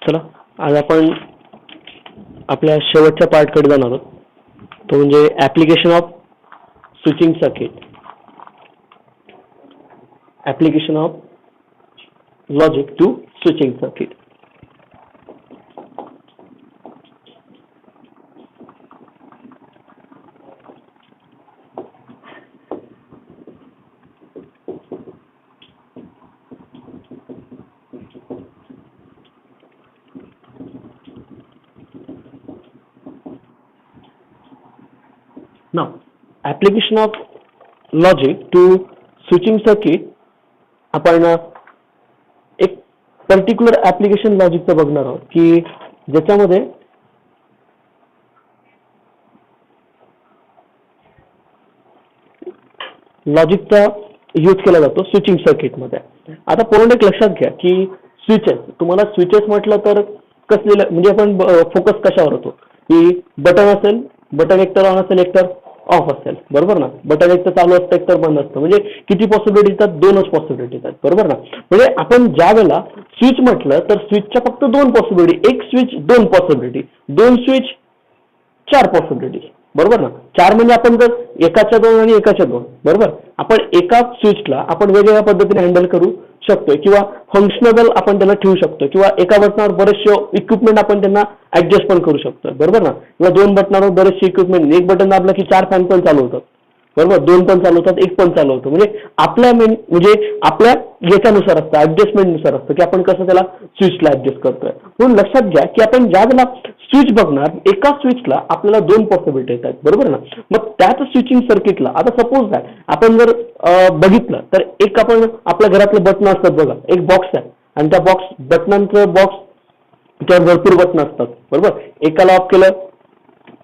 चला आज आपण आपल्या शेवटच्या पार्टकडे जाणार आहोत, तो म्हणजे application of switching circuit, application of logic to switching circuit. Now, application of logic to switching circuit. आपण एक पर्टिक्युलर ऍप्लिकेशन लॉजिकचं बघणार आहोत की ज्याच्यामध्ये लॉजिकचा यूज केला जातो स्विचिंग सर्किट मध्ये. आता पूर्ण एक लक्षात घ्या की स्विचेस, तुम्हाला स्विचेस म्हटलं तर कसले, म्हणजे आपण फोकस कशावर होतो की बटन असेल, बटन एकतर ऑन असेल एकतर ऑफ असेल, बरोबर ना. बटन एकतर चालू असतं एकतर बंद असतं, म्हणजे किती पॉसिबिलिटी येतात, दोनच पॉसिबिलिटी येतात, बरोबर ना. म्हणजे आपण ज्या वेळेला स्विच म्हटलं तर स्विचच्या फक्त दोन पॉसिबिलिटी, एक स्विच दोन पॉसिबिलिटी, दोन स्विच चार पॉसिबिलिटी, बरोबर ना. चार म्हणजे आपण जर एकाच्या दोन आणि एकाच्या दोन, बरोबर. आपण एका स्विचला आपण वेगवेगळ्या पद्धतीने हँडल करू शकतोय किंवा फंक्शनेबल आपण त्याला ठेवू शकतो किंवा एका बटनावर बरेचसे इक्विपमेंट आपण त्यांना ऍडजस्ट पण करू शकतो, बरोबर ना. किंवा दोन बटनावर बरेचसे इक्विपमेंट, एक बटन दाबलं की चार फॅन पण चालू होतात, बरोबर, दोन पण चालू होतात, एक पण चालू होतं. म्हणजे आपल्या म्हणजे आपल्या याच्यानुसार असतं, ऍडजस्टमेंटनुसार असतं की आपण कसं त्याला स्विचला ऍडजस्ट करतोय. म्हणून लक्षात घ्या की आपण ज्या वेळेला स्विच बघणार, एका स्विचला आपल्याला दोन पॉसिबिलिटी येतात, बरोबर ना. मग त्याच स्विचिंग सर्किटला आता सपोज दॅट आपण जर बघितलं तर एक आपण आपल्या घरातलं बटन असतात बघा, एक बॉक्स आहे आणि त्या बटनांचं बॉक्स त्यावर भरपूर बटन असतात, बरोबर. एकाला ऑफ केलं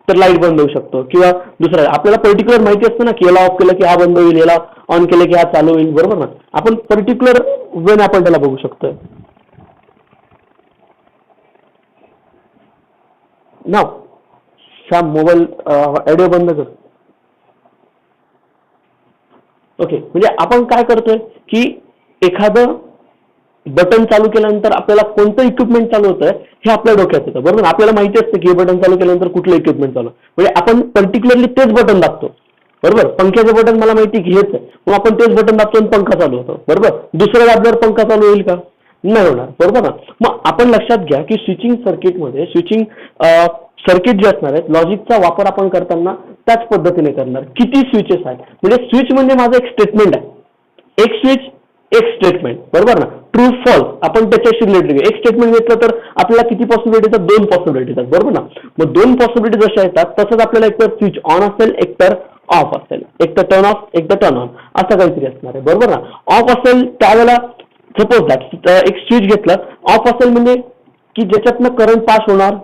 तर लाईट बंद होऊ शकतो किंवा दुसरा आपल्याला पर्टिक्युलर माहिती असतं ना की याला ऑफ केलं की हा बंद होईल, याला ऑन केलं की हा चालू होईल, बरोबर ना. आपण पर्टिक्युलर वेने आपण त्याला बघू शकतो. नाव श्याम मोबाईल ऑडिओ बंद कर. ओके, म्हणजे आपण काय करतोय की एखादं बटन चालू केल्यानंतर आपल्याला कोणतं इक्विपमेंट चालू होतंय हे आपल्या डोक्यात येतं, बरोबर. आपल्याला माहिती असतं की हे बटन चालू केल्यानंतर कुठलं इक्विपमेंट चालू, म्हणजे आपण पर्टिक्युलरली तेच बटन दाबतो, बरोबर. पंख्याचं बटन मला माहिती की हेच आहे, मग आपण तेच बटन दाबतो आणि पंखा चालू होतो, बरोबर. दुसरं दाबल्यावर पंखा चालू होईल का, नाही होणार, बरोबर ना. मग आपण लक्षात घ्या की स्विचिंग सर्किटमध्ये स्विचिंग सर्किट जे असणार आहेत, लॉजिकचा वापर आपण करताना त्याच पद्धतीने करणार. किती स्विचेस आहेत, म्हणजे स्विच म्हणजे माझं एक स्टेटमेंट आहे, एक स्विच एक स्टेटमेंट, बरोबर ना. ट्रू फॉल्स आपण त्याच्याशी रिलेटेड एक स्टेटमेंट घेतलं तर आपल्याला किती पॉसिबिलिटी येतात, दोन पॉसिबिलिटी येतात, बरोबर ना. मग दोन पॉसिबिलिटी जशा येतात तसंच आपल्याला एकतर स्विच ऑन असेल एकतर ऑफ असेल, एकतर टर्न ऑफ एकतर टर्न ऑन असं काहीतरी असणार आहे, बरोबर ना. ऑफ असेल त्यावेळेला सपोज दॅट एक स्विच घेतलं, ऑफ असेल म्हणजे की ज्याच्यातनं करंट पास होणार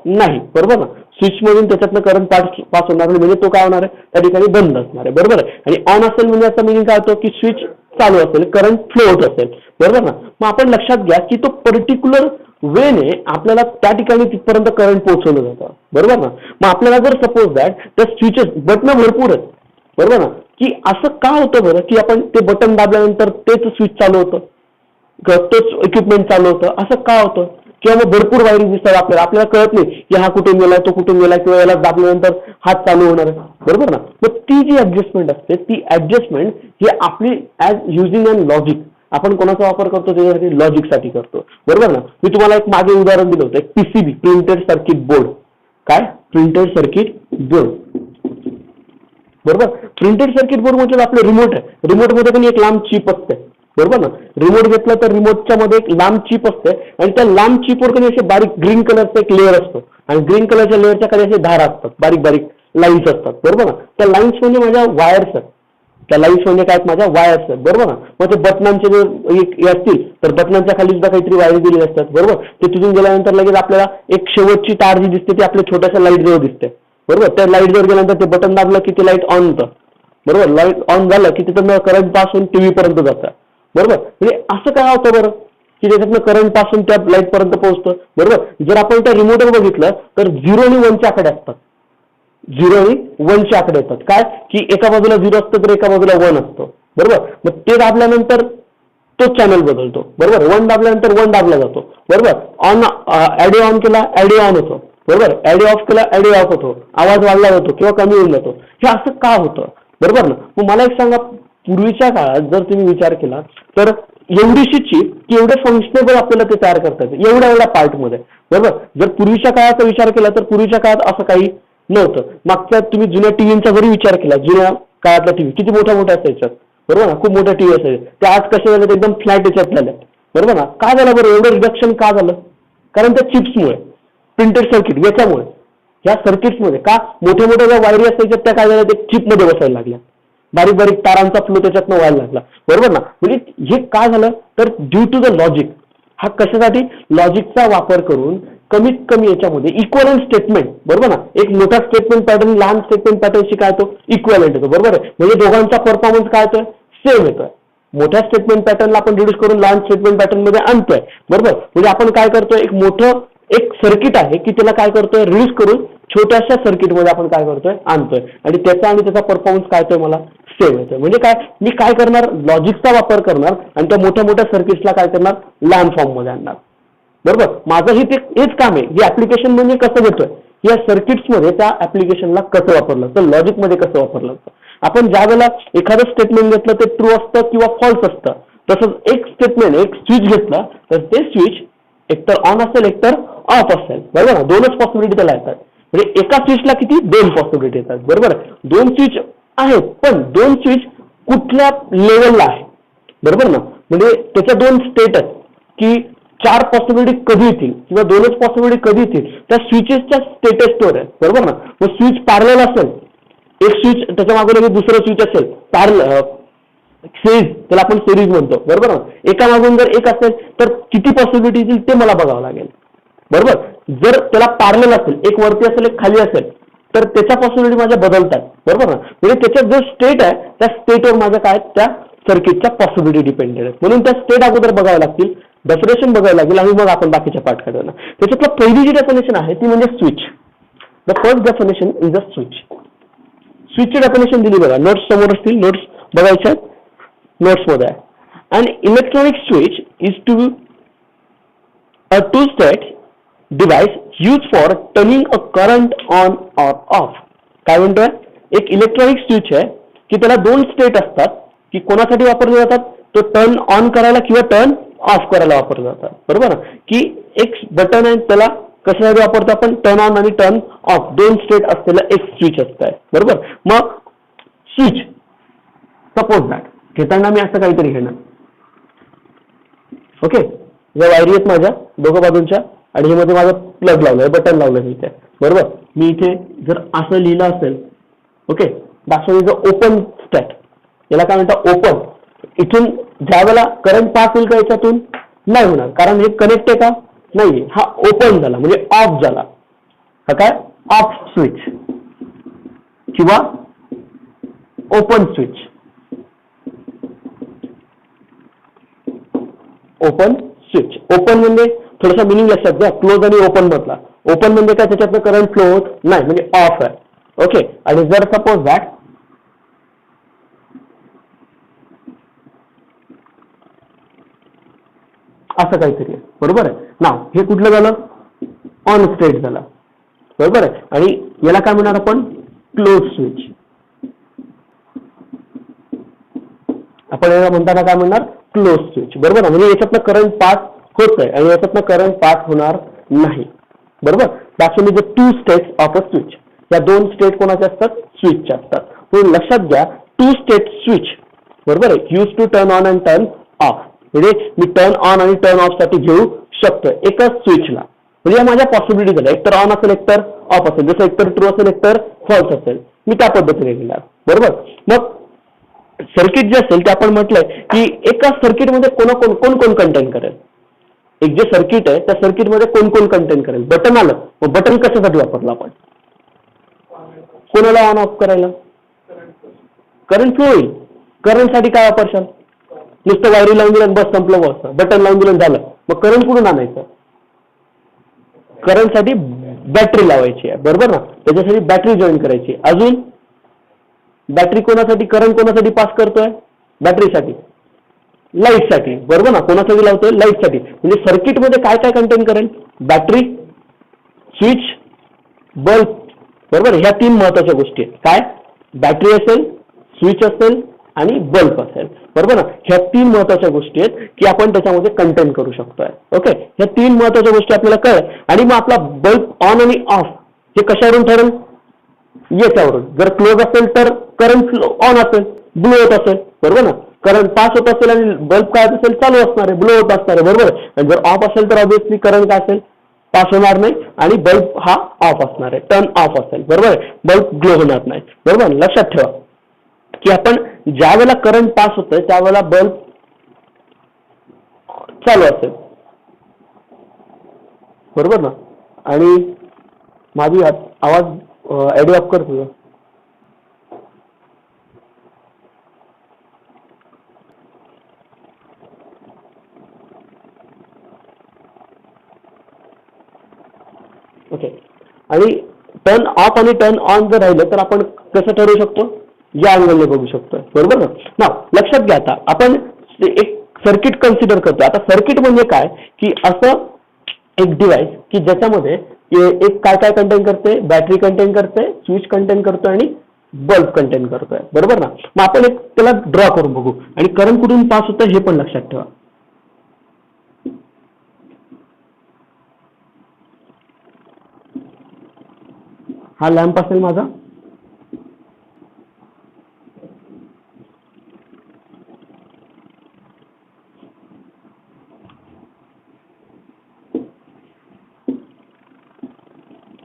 नाही, बरोबर ना. स्विच मधून त्याच्यातनं करंट पास होणार नाही म्हणजे तो काय होणार आहे, त्या ठिकाणी बंद असणार आहे, बरोबर आहे. आणि ऑन असेल म्हणजे असं मिनिंग काय होतं की स्विच चालू असेल, करंट फ्लो होत असेल, बरोबर ना. मग आपण लक्षात घ्या की तो पर्टिक्युलर वेने आपल्याला त्या ठिकाणी तिथपर्यंत करंट पोहोचवलं जातं, बरोबर ना. मग आपल्याला जर सपोज दॅट त्या स्विचेस बटन भरपूर आहेत, बरोबर ना, की असं का होतं बरं की आपण ते बटन दाबल्यानंतर तेच स्विच चालू होतं, तोच इक्विपमेंट चालू होतं, असं का होतं. किंवा मग भरपूर वायरिंग दिसतात आपल्याला कळत नाही की हा कुठून गेलाय तो कुठून गेलाय किंवा याला दाबल्यानंतर हात चालू होणार आहे, बरोबर ना. मग ती जी ऍडजस्टमेंट असते ती ऍडजस्टमेंट ही आपली ऍज युझिंग अन लॉजिक आपण कोणाचा वापर करतो, त्याच्यासाठी लॉजिकसाठी करतो, बरोबर ना. मी तुम्हाला एक मागे उदाहरण दिलं होतं, एक पीसीबी प्रिंटेड सर्किट बोर्ड. काय प्रिंटेड सर्किट बोर्ड, बरोबर. प्रिंटेड सर्किट बोर्ड म्हणजे आपलं रिमोट आहे, रिमोट मध्ये पण एक लांब चिप असते, बरोबर ना. रिमोट घेतलं तर रिमोटच्या मध्ये एक लांब चिप असते आणि त्या लांब चिपवर कधी असे बारीक ग्रीन कलरचा एक लेअर असतो आणि ग्रीन कलरच्या लेअरच्या खाली असे धार असतात, बारीक बारीक लाईन्स असतात, बरोबर ना. त्या लाईन्स म्हणजे माझ्या वायर्स आहेत, त्या लाईन्स म्हणजे काय, माझ्या वायर्स आहेत, बरोबर ना. मग ते बटनांचे जे असतील तर बटनांच्या खाली सुद्धा काहीतरी वायर दिलेले असतात, बरोबर. ते तिथून गेल्यानंतर लगेच आपल्याला एक शेवटची तार जी दिसते ती आपल्या छोट्याशा लाईट जवळ दिसते, बरोबर. त्या लाईट जवळ गेल्यानंतर ते बटन दाबलं की ते लाईट ऑन होतं, बरोबर. लाईट ऑन झालं की तिथं करंट पास होऊन टीव्ही पर्यंत जातं, बरोबर. म्हणजे असं काय होतं बरं की त्याच्यातनं करंट पासून त्या लाईट पर्यंत पोहोचतं, बरोबर. जर आपण त्या रिमोटवर बघितलं तर 0 आणि 1चे आकडे असतात, 0 आणि 1चे आकडे येतात. काय की एका बाजूला 0 असतं तर एका बाजूला 1 असतो, बरोबर. मग ते दाबल्यानंतर तो चॅनल बदलतो, बरोबर. 1 दाबल्यानंतर 1 दाबला जातो, बरोबर. ऑन ऑडिओ ऑन केला, ऑडिओ ऑन होतो, बरोबर. ऑडिओ ऑफ केला, ऑडिओ ऑफ होतो, आवाज वाढला जातो किंवा कमी होऊन जातो. हे असं का होतं, बरोबर ना. मग मला एक सांगा, पूर्वीच्या काळात जर तुम्ही विचार केला तर एवढीशी चिप की एवढे फंक्शनेबल आपल्याला ते तयार करता येतं एवढ्या पार्टमध्ये, बरोबर. जर पूर्वीच्या काळाचा विचार केला तर पूर्वीच्या काळात असं काही नव्हतं. मागच्या तुम्ही जुन्या टीव्हीचा जरी विचार केला, जुन्या काळातला टीव्ही किती मोठ्या असायच्या, बरोबर ना. खूप मोठ्या टीव्ही असायचे, ते आज कसे झाले एकदम फ्लॅट याच्यात झाले, बरोबर ना. का झालं बरं एवढं रिडक्शन का झालं? कारण त्या चिप्समुळे, प्रिंटेड सर्किट याच्यामुळे, या सर्किट्समध्ये का मोठ्या ज्या वायरी असायच्या त्या काय झाल्या, ते चिपमध्ये बसायला लागल्या, बारीक बारीक तारांचा फ्लो त्याच्यातनं व्हायला लागला, बरोबर ना. म्हणजे हे का झालं तर ड्यू टू द लॉजिक. हा कशासाठी? लॉजिकचा वापर करून कमीत कमी याच्यामध्ये इक्वलंट स्टेटमेंट, बरोबर ना. एक मोठा स्टेटमेंट पॅटर्न लहान स्टेटमेंट पॅटर्नशी काय तो इक्वलंट येतो, बरोबर आहे. म्हणजे दोघांचा परफॉर्मन्स काय येतोय, सेम येतोय. मोठ्या स्टेटमेंट पॅटर्नला आपण रिड्यूस करून लहान स्टेटमेंट पॅटर्नमध्ये आणतोय, बरोबर. म्हणजे आपण काय करतोय, एक मोठं एक सर्किट आहे की त्याला काय करतोय, रिड्यूस करून छोट्याशा सर्किटमध्ये आपण काय करतोय, आणतोय, आणि त्याचा परफॉर्मन्स काय येतोय, मला सेम येतोय. म्हणजे काय, मी काय करणार, लॉजिकचा वापर करणार आणि त्या मोठ्या सर्किट्सला काय करणार, लहान फॉर्ममध्ये आणणार, बरोबर. माझंही ते हेच काम आहे. हे ऍप्लिकेशन म्हणजे कसं घेतोय, या सर्किट्समध्ये त्या ऍप्लिकेशनला कसं वापरलं तर लॉजिकमध्ये कसं वापरलं जातं. आपण ज्या वेळेला एखादं स्टेटमेंट घेतलं ते ट्रू असतं किंवा फॉल्स असतं, तसंच एक स्टेटमेंट एक स्विच घेतलं तर ते स्विच एकतर ऑन असेल एकतर ऑफ असेल, बरोबर ना. दोनच पॉसिबिलिटी त्याला येतात. म्हणजे एका स्विचला किती, 2 पॉसिबिलिटी येतात, बरोबर. 2 स्विच आहेत, पण 2 स्विच कुठल्या लेवलला आहे, बरोबर ना. म्हणजे त्याच्या 2 स्टेट आहेत की 4 पॉसिबिलिटी कधी येतील किंवा 2च पॉसिबिलिटी कधी येतील, त्या स्विचेसच्या स्टेटसवर आहे, बरोबर ना. मग स्विच पॅरलल असेल, एक स्विच त्याच्या मागे लगेच दुसरं स्विच असेल, पॅरलल सिरीज, त्याला आपण सिरीज म्हणतो, बरोबर ना. एका मागून जर एक असेल तर किती पॉसिबिलिटी येतील ते मला बघावं लागेल, बरोबर. जर त्याला पॅरलल असेल, एक वरती असेल एक खाली असेल, तर त्याच्या पॉसिबिलिटी माझ्या बदलतात, बरोबर ना. म्हणजे त्याच्यात जो स्टेट आहे त्या स्टेटवर माझ्या काय त्या सर्किटच्या पॉसिबिलिटी डिपेंडेड आहे. म्हणून त्या स्टेट अगोदर बघावं लागतील, डेफिनेशन बघायला लागेल, आणि मग आपण बाकीच्या पार्ट काढूया. त्याच्यातलं पहिली जी डेफिनेशन आहे ती म्हणजे switch. The first definition is a switch. स्विचची डेफिनेशन दिली बघा, नोट्स समोर असतील, नोट्स बघायच्या नोट्समध्ये आहे. An electronic switch is two a two state device use for turning a current on or off. काय म्हणतोय, एक इलेक्ट्रॉनिक स्विच आहे की त्याला 2 स्टेट असतात की कोणासाठी वापरले जातात, तो टर्न ऑन करायला किंवा टर्न ऑफ करायला वापरले जातात, बरोबर ना. की एक बटन आहे त्याला कशासाठी वापरतो आपण, टर्न ऑन आणि टर्न ऑफ 2 स्टेट असलेलं एक स्विच असतं, बरोबर. मग स्विच सपोज दॅट घेताना मी असं काहीतरी घेणार, ओके. या वायरी आहेत माझ्या दोघं बाजूंच्या आणि हे मध्ये माझं प्लग लावलंय, बटन लावलंय इथे, बरोबर. मी इथे जर असं लिहिलं असेल, ओके, दाखवलं ओपन स्टॅट, याला काय म्हणतात ओपन. इथून ज्या वेळेला करंट पास होईल का याच्यातून, नाही होणार, कारण हे कनेक्ट आहे का, नाही. हा ओपन झाला म्हणजे ऑफ झाला, हा काय ऑफ स्विच किंवा open switch. Open switch, open म्हणजे थोडासा मिनिंग लक्षात घ्या, क्लोज आणि ओपन मधला. ओपन म्हणजे काय, त्याच्यातनं करंट फ्लो होत नाही, म्हणजे ऑफ आहे, ओके. आणि जर सपोज दॅट असं काहीतरी आहे, बरोबर आहे ना. हे कुठलं झालं, ऑन स्टेट झाला, बरोबर आहे. आणि याला काय म्हणणार आपण, क्लोज स्विच. आपण याला म्हणताना काय म्हणणार, क्लोज स्विच, बरोबर ना. म्हणजे याच्यातनं करंट पास होत आहे आणि याच्यातनं करंट पास होणार नाही, बरोबर. That's the 2 states of a switch. या 2 स्टेट कोणाच्या असतात, स्विचच्या असतात. म्हणून लक्षात घ्या 2 स्टेट स्विच, बरोबर आहे, use to turn on and turn off. म्हणजे मी टर्न ऑन आणि टर्न ऑफ साठी घेऊ शकतो एकाच स्विचला. म्हणजे या माझ्या पॉसिबिलिटी झाल्या, एकतर ऑन असेल एकतर ऑफ असेल, जसं एकतर ट्रू असेल एकतर फॉल्स असेल, मी त्या पद्धतीने घेणार, बरोबर. मग सर्किट जे असेल ते आपण म्हटलंय की एका सर्किटमध्ये कोण कंटेन करेल. एक जे सर्किट आहे त्या सर्किटमध्ये कोण कंटेन करेल. बटन आलं, मग बटन कशासाठी वापरलं आपण, कोणाला ऑन ऑफ करायला, करंट फ्लो होईल. करंटसाठी काय वापरशाल, नुसतं वायरी लावून दिलं बस संपलं, बस बटन लावून दिलं झालं. मग करंट कुठून आणायचं, करंटसाठी बॅटरी लावायची आहे, बरोबर ना. त्याच्यासाठी बॅटरी जॉईन करायची. अजून बॅटरी कोणासाठी, करंट कोणासाठी पास करतोय, बॅटरीसाठी. लाईटसाठी, बरोबर ना. कोणासाठी लावतोय? लाईटसाठी. म्हणजे सर्किटमध्ये काय काय कंटेन करेल? बॅटरी, स्विच, बल्ब, बरोबर. ह्या तीन महत्वाच्या गोष्टी आहेत. काय? बॅटरी असेल, स्विच असेल आणि बल्ब असेल, बरोबर ना. ह्या तीन महत्वाच्या गोष्टी आहेत की आपण त्याच्यामध्ये कंटेन करू शकतोय. ओके, ह्या तीन महत्वाच्या गोष्टी आपल्याला कळ. आणि मग आपला बल्ब ऑन आणि ऑफ हे कशावरून ठरेल? याच्यावरून. जर क्लोज असेल तर करंट ऑन असेल, ब्लो होत असेल, बरोबर ना. करंट पास होत असेल आणि बल्ब काय असेल? चालू असणार आहे, ब्लो होत असणार आहे, बरोबर. आणि जर ऑफ असेल तर ऑब्व्हियसली करंट काय असेल? पास होणार नाही आणि बल्ब हा ऑफ असणार आहे, टर्न ऑफ असेल, बरोबर. बल्ब ग्लो होणार नाही, बरोबर. लक्षात ठेवा की आपण ज्या वेळेला करंट पास होतोय त्यावेळेला बल्ब चालू असेल, बरोबर ना. आणि माझी आवाज ॲडिओ ऑफ कर तुझं. ओके. आणि टर्न ऑफ आणि टर्न ऑन जर राहिलं तर आपण कसं ठरवू शकतो? या अँगलने बघू शकतो, बरोबर ना. ना लक्षात घ्या, आता आपण एक सर्किट कन्सिडर करतो. आता सर्किट म्हणजे काय की असं एक डिव्हाइस की ज्याच्यामध्ये एक काय काय कंटेन करते? बॅटरी कंटेन करते, स्विच कंटेन करतो आणि बल्ब कंटेन करतोय, बरोबर ना. मग आपण एक त्याला ड्रॉ करून बघू आणि करंट कुठून पास होतं हे पण लक्षात ठेवा. हा लॅम्प असेल माझा.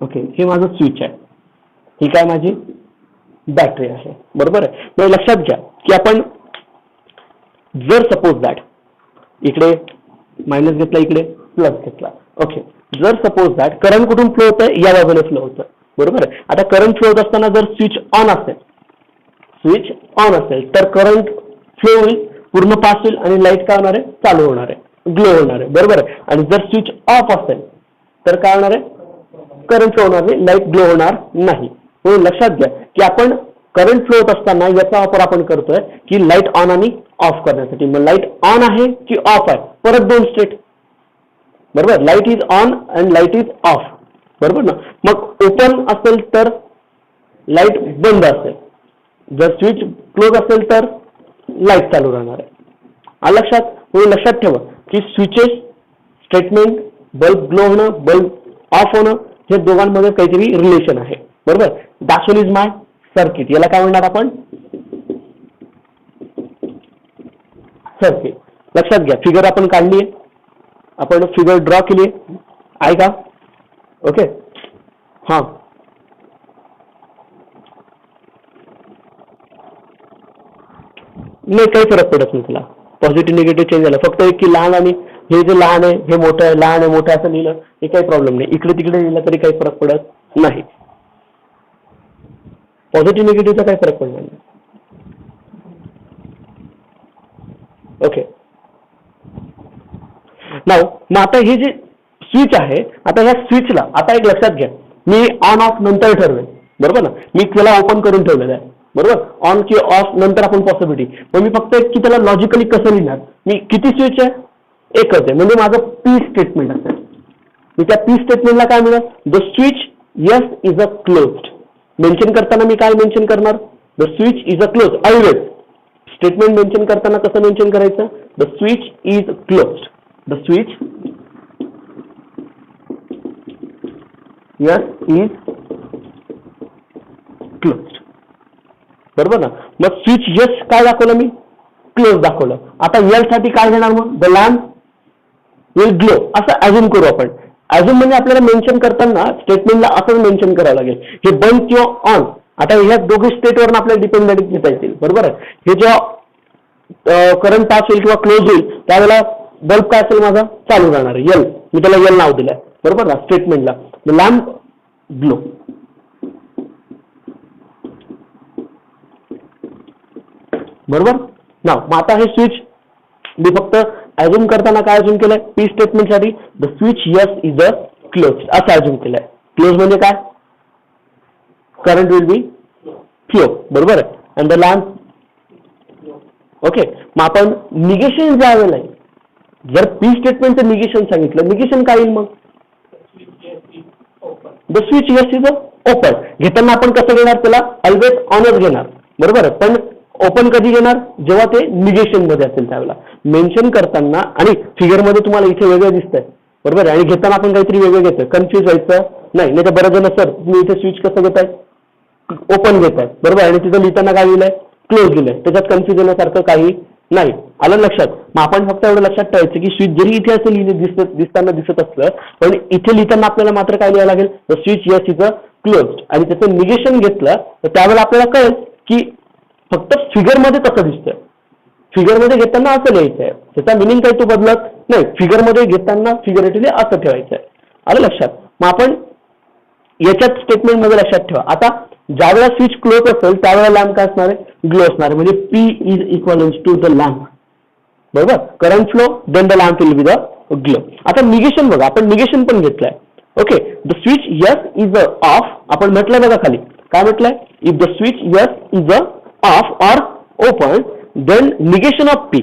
ओके, हे माझं स्विच आहे, ही काय माझी बॅटरी आहे, बरोबर आहे. मग लक्षात घ्या की आपण जर सपोज दॅट इकडे मायनस घेतला, इकडे प्लस घेतला. ओके, जर सपोज दॅट करंट कुठून फ्लो होतंय? या बाजूने फ्लो होतं, बरोबर आहे. आता करंट फ्लो होत असताना जर स्विच ऑन असेल तर करंट फ्लो होईल, पूर्ण पास होईल आणि लाईट काय होणार आहे? चालू होणार आहे, ग्लो होणार आहे, बरोबर आहे. आणि जर स्विच ऑफ असेल तर काय होणार आहे? करंट फ्लो होणार नाही, लाईट ग्लो होणार नाही. म्हणून लक्षात घ्या की आपण करंट फ्लो होत असताना याचा वापर आपण करतोय की लाईट ऑन आणि ऑफ करण्यासाठी. मग लाईट ऑन आहे की ऑफ आहे? परत दोन स्टेट, बरोबर. Light is on and light is of, बरोबर ना. मग ओपन असेल तर लाईट बंद असेल, जर स्विच क्लोज असेल तर लाईट चालू राहणार आहे. लक्षात. म्हणून लक्षात ठेवा की स्विचेस स्टेटमेंट, बल्ब ग्लो होणं, बल्ब ऑफ होणं, हे दोघांमध्ये काहीतरी रिलेशन आहे, बरोबर. That's is my circuit. याला काय म्हणणार आपण? सर्किट. लक्षात घ्या, फिगर आपण काढली आहे, आपण फिगर ड्रॉ केली आहे का? ओके. हां, नाही काही फरक पडत नाही तुला. पॉझिटिव्ह निगेटिव्ह चेंज झाला, फक्त एक की लहान आणि हे जे लहान आहे हे मोठं आहे, लहान आहे मोठं असं लिहिलं हे काही प्रॉब्लेम नाही. इकडे तिकडे लिहिलं तरी काही फरक पडत नाही. पॉझिटिव्ह निगेटिव्हचा काही फरक पडणार नाही. ओके. नाव मग आता हे जे स्विच आहे, आता ह्या स्विचला आता एक लक्षात घ्या, मी ऑन ऑफ नंतर ठरवेल, बरोबर ना. मी त्याला ओपन करून ठेवलेलं आहे, बरोबर. ऑन की ऑफ नंतर आपण पॉसिबिलिटी. मग मी फक्त की त्याला लॉजिकली कसं लिहिणार? मी किती स्विच आहे? एकच आहे, म्हणजे माझं पी स्टेटमेंट असेल. मी त्या पी स्टेटमेंटला काय मिळेल? The switch S is a closed. Mention करताना मी काय मेन्शन करणार? The switch is a close. Always statement mention करताना कसं मेन्शन करायचं? The switch is closed. The switch S is closed, बरोबर ना. मग स्विच यस काय दाखवलं मी? क्लोज दाखवलं. आता यल साठी काय घेणार मग? द लॅम्प विल ग्लो असं ॲझ्युम करू आपण. ॲझ्युम म्हणजे आपल्याला मेन्शन करताना स्टेटमेंटला असंच मेन्शन करावं लागेल, हे बंद किंवा ऑन. आता ह्या दोघी स्टेटवरून आपल्याला डिपेंडेंट घेता येतील, बरोबर आहे. हे जेव्हा करंट पास होईल किंवा क्लोज होईल त्यावेळेला बल्ब काय असेल माझा? चालू राहणार आहे, यल. मी त्याला यल नाव दिलंय, बरोबर ना, स्टेटमेंटला. लॅम्प ग्लो, बरोबर ना. मग आता हे स्विच मी फक्त ॲझ्युम करताना काय ॲझ्युम केलंय? पी स्टेटमेंटसाठी the switch S is a close असं ॲझ्युम केलंय. क्लोज म्हणजे काय? करंट विल बी फ्लो, बरोबर आहे. अँड द लॅम्प ओके, मग आपण निगेशन ज्या वेळेला आहे, जर पी स्टेटमेंटचं निगेशन सांगितलं, निगेशन काय येईल मग? The switch S is open. घेताना आपण कसं घेणार? त्याला ऑलवेज ऑनच घेणार, बरोबर आहे. पण ओपन कधी घेणार? जेव्हा ते निगेशन मध्ये असेल त्यावेळेला. मेन्शन करताना आणि फिगरमध्ये तुम्हाला इथे वेगळं दिसतंय, बरोबर आहे, आणि घेताना आपण काहीतरी वेगळं घेतोय, कन्फ्युज व्हायचं नाही. तर बरं जण सर तुम्ही इथे स्विच कसं घेताय? ओपन घेताय, बरोबर, आणि तिथं लिहिताना काय लिहिलंय? क्लोज लिहिलंय. त्याच्यात कन्फ्युज होण्यासारखं काही नाही. आलं लक्षात? मग आपण फक्त एवढं लक्षात ठेवायचं की स्विच जरी इथे असं दिसताना दिसत असलं, पण इथे लिहिताना आपल्याला मात्र काय लिहायला लागेल? The switch S is closed. आणि त्याचं निगेशन घेतलं तर त्यावेळेला आपल्याला कळेल की फक्त फिगरमध्ये कसं दिसतंय. फिगरमध्ये घेताना असं लिहायचं आहे, त्याचा मिनिंग काही तो बदलत नाही. फिगरमध्ये घेताना फिगरेटिव्हली असं ठेवायचं आहे. आलं लक्षात? मग आपण याच्यात स्टेटमेंटमध्ये लक्षात ठेवा. आता ज्यावेळेला स्विच क्लोज असेल त्यावेळेला लॅम्प काय असणार आहे? ग्लो असणार आहे. म्हणजे P is equal to the lamp, बरोबर. Current flow then the lamp will be the glow. आता निगेशन बघा, आपण निगेशन पण घेतलंय. Okay, the switch S is off. आपण म्हटलंय बघा खाली काय म्हटलंय? If the switch S is off or open then negation of P.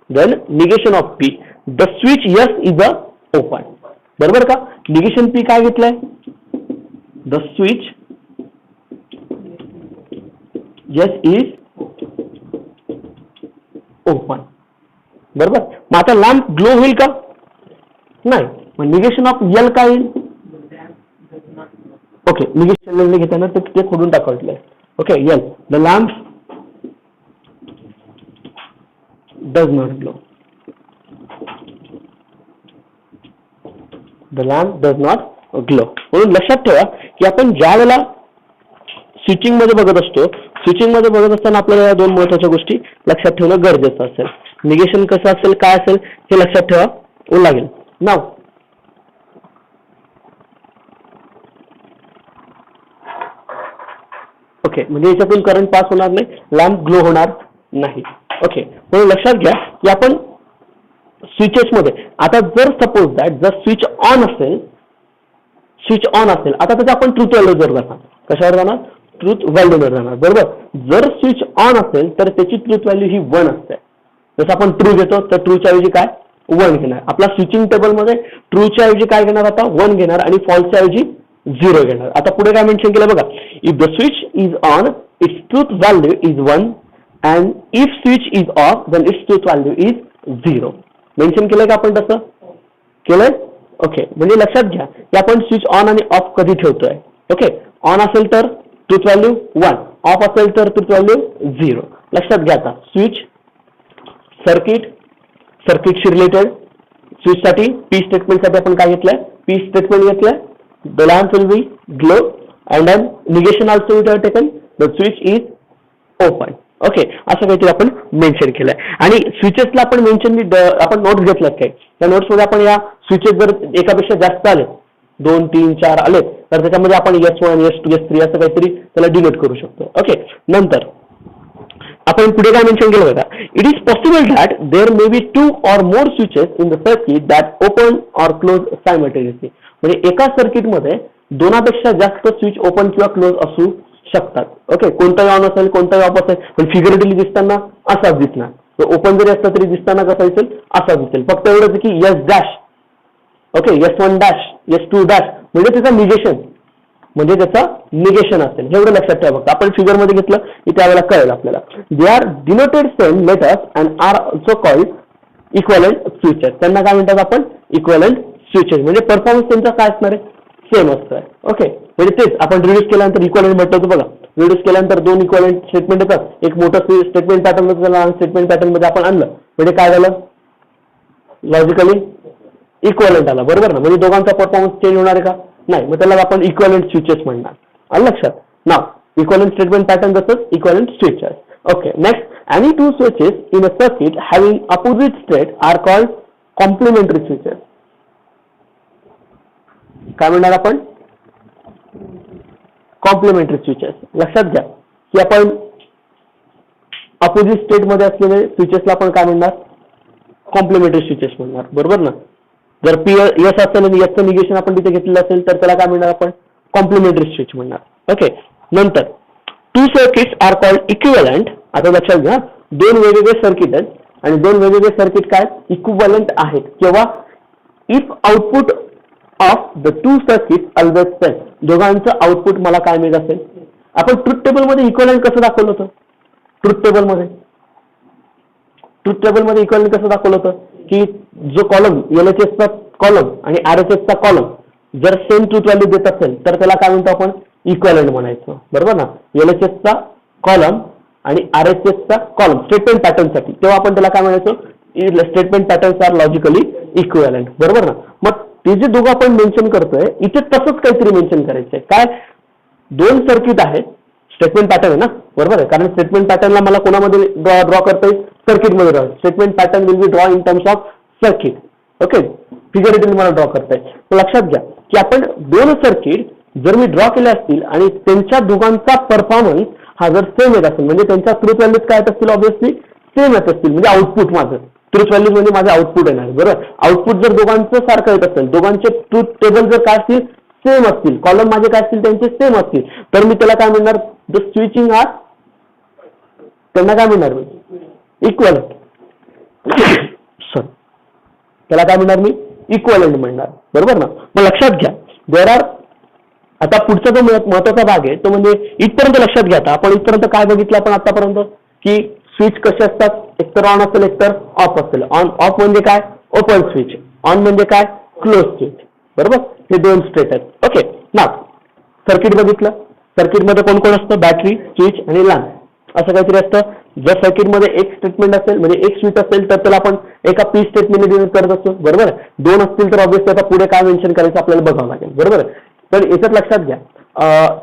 Then negation of P the switch S is open, बरोबर का? निगेशन पी काय घेतलंय? The switch S is open, बरोबर. मग आता लॅम्प ग्लो होईल का? नाही. मग निगेशन ऑफ यल काय येईल? ओके, निगेशन घेताना ते खोडून टाकायचंय. Okay, L the lamp does not glow. The lamp does not glow. म्हणून लक्षात ठेवा की आपण ज्या वेळेला स्विचिंग मध्ये बघत असतो, स्विचिंग मध्ये बघत असताना आपल्याला या दोन महत्वाच्या गोष्टी लक्षात ठेवणं गरजेचं असेल. निगेशन कसं असेल, काय असेल हे लक्षात ठेवा लागेल. नाव ओके, म्हणजे याच्यातून करंट पास होणार नाही, लॅम्प ग्लो होणार नाही. ओके, म्हणून लक्षात घ्या की आपण स्विचेस मध्ये आता जर सपोज दॅट जर स्विच ऑन असेल, आता त्याचा आपण ट्रूथ व्हॅल्यूवर जाणार. कशावर जाणार? ट्रूथ व्हॅल्यूवर जाणार, बरोबर. जर स्विच ऑन असेल तर त्याची ट्रूथ व्हॅल्यू ही 1 असते. जसं आपण ट्रू घेतो तर ट्रूच्या ऐवजी काय? 1 घेणार. आपला स्विचिंग टेबलमध्ये ट्रूच्या ऐवजी काय घेणार? आता 1 घेणार आणि फॉल्सच्या ऐवजी 0 घेणार. आता पुढे काय मेन्शन केलं बघा? If the switch is on its truth value is 1 and if switch is off then its truth value is 0. Mention केलंय का आपण? तसं केलंय. ओके, म्हणजे लक्षात घ्या की आपण स्विच ऑन आणि ऑफ कधी ठेवतोय. ओके, ऑन असेल तर ट्रूथ व्हॅल्यू 1, ऑफ असेल तर ट्रूथ व्हॅल्यू 0. लक्षात घ्या. आता स्विच सर्किटशी रिलेटेड स्विचसाठी पी स्टेटमेंटसाठी आपण काय घेतलंय? पी स्टेटमेंट घेतलंय. The lamp will be glow and then negation also we have taken the switch is open. Okay, असं काहीतरी आपण मेन्शन केलंय. आणि स्विचेसला आपण आपण नोट्स घेतल्यात काय? त्या नोट्समध्ये आपण या स्विचेस जर एकापेक्षा जास्त आले, 2, 3, 4 आले तर त्याच्यामध्ये आपण S1, S2, S3 असं काहीतरी त्याला डिनोट करू शकतो. ओके, नंतर आपण पुढे काय मेन्शन केलं बघा? It is possible that there may be 2 or more switches in the circuit that open or close simultaneously. म्हणजे एका सर्किटमध्ये 2पेक्षा जास्त स्विच ओपन किंवा क्लोज असू शकतात. ओके, कोणताही ऑन असेल, कोणताही ऑफ असेल, पण फिगरेटिव्हली दिसताना असाच दिसणार. ओपन जरी असला तरी दिसताना कसा दिसेल? असा दिसेल. फक्त एवढंच की S dash, okay, S1 dash, S2 dash म्हणजे त्याचा निगेशन असेल. हे एवढं लक्षात ठेवा. आपण फिगर मध्ये घेतलं की त्यावेळेला कळेल आपल्याला. They are denoted same letters and are also called equivalent switches. त्यांना काय म्हणतात आपण? Equivalent switches. म्हणजे परफॉर्मन्स त्यांचा काय असणार आहे? सेम असतोय. ओके, म्हणजे तेच आपण रिड्यूस केल्यानंतर इक्वलंट म्हटलं होतं बघा. रिड्यूस केल्यानंतर 2 इक्वलंट स्टेटमेंट येतात. एक मोठं स्टेटमेंट पॅटर्न मध्ये त्याला स्टेटमेंट पॅटर्न मध्ये आपण आणलं म्हणजे काय झालं? लॉजिकली इक्वलंट आला, बरोबर ना. म्हणजे दोघांचा परफॉर्मन्स चेंज होणार आहे का? नाही. मग त्याला आपण इक्वलंट स्विचेस म्हणणार. आलं लक्षात? नाव इक्वलंट स्टेटमेंट पॅटर्न जसं equivalent switches. Okay, next, any 2 switches in a circuit having opposite state are called complementary switches. काय म्हणणार आपण? Complementary switches. लक्षात घ्या की आपण अपोजिट स्टेट मध्ये असलेले स्विचेसला आपण काय म्हणणार? कॉम्प्लिमेंटरी स्विचेस म्हणणार, बरोबर ना. जर पी यस असेल आणि यसचं निगेशन आपण तिथे घेतलेलं असेल तर त्याला काय म्हणणार आपण? कॉम्प्लिमेंटरी स्विच म्हणणार. ओके, नंतर 2 circuits are called equivalent. आता लक्षात घ्या, दोन वेगवेगळे सर्किट आहेत आणि दोन वेगवेगळे सर्किट काय इक्विव्हॅलंट आहेत किंवा if output of the two circuit always same, दोघांचं आउटपुट मला काय मिळत असेल. आपण ट्रुथ टेबल मध्ये इक्विव्हॅलंट कसं दाखवलं होतं. ट्रुथ टेबल मध्ये इक्विव्हॅलंट कसं दाखवलं होतं की जो कॉलम LHSचा कॉलम आणि RHSचा कॉलम जर सेम ट्रुथ व्हॅल्यू देत असेल तर त्याला काय म्हणतो आपण इक्विव्हॅलंट म्हणायचं. बरोबर ना. LHSचा कॉलम आणि RHSचा कॉलम स्टेटमेंट पॅटर्नसाठी तेव्हा आपण त्याला काय म्हणायचो statement patterns are logically equivalent. बरोबर ना. मग ते जे दोघं आपण मेन्शन करतोय इथे तसंच काहीतरी मेन्शन करायचंय. काय दोन सर्किट आहेत स्टेटमेंट पॅटर्न आहे ना. बरोबर आहे. कारण स्टेटमेंट पॅटर्नला मला कोणामध्ये ड्रॉ करता येईल सर्किटमध्ये draw. Statement pattern will be draw in terms of circuit. Okay. Figuratively मला ड्रॉ करता येईल. लक्षात घ्या की आपण दोन सर्किट जर मी ड्रॉ केले असतील आणि त्यांच्या दोघांचा परफॉर्मन्स हा जर सेम येत असेल म्हणजे त्यांच्या ट्रुथ व्हॅल्यूज काय येत असतील ऑब्व्हियसली सेम येत असतील म्हणजे आउटपुट माझं ट्रुथ व्हॅल्यूज म्हणजे माझे आउटपुट येणार. बरोबर. आउटपुट जर दोघांचं सारखं येत असेल दोघांचे ट्रुथ टेबल जर काय असतील सेम असतील कॉलम माझे काय असतील त्यांचे सेम असतील तर मी त्याला काय म्हणणार द स्विचिंग आर त्यांना काय म्हणणार मी इक्वलंट. सॉरी त्याला काय म्हणणार मी इक्वलंट म्हणणार. बरोबर ना. मग लक्षात घ्या देर आर आता पुढचा जो महत्वाचा भाग आहे तो म्हणजे इथपर्यंत लक्षात घ्या. आता आपण इथपर्यंत काय बघितलं आपण आतापर्यंत की स्विच कसे असतात एकतर ऑन असेल एकतर ऑफ असेल. ऑन ऑफ म्हणजे काय ओपन स्विच, ऑन म्हणजे काय क्लोज स्विच. बरोबर. हे दोन स्टेट आहेत. ओके. ना सर्किट बघितलं. सर्किटमध्ये कोण कोण असतं बॅटरी स्विच आणि लॅम्प असं काहीतरी असतं. जर सर्किटमध्ये एक स्टेटमेंट असेल म्हणजे एक स्विच असेल तर त्याला आपण एका पी स्टेटमेंटने डिनोट करत असतो. बरोबर. दोन असतील तर ऑब्व्हियसली आता पुढे काय मेन्शन करायचं आपल्याला बघावं लागेल. बरोबर. तर याच्यात लक्षात घ्या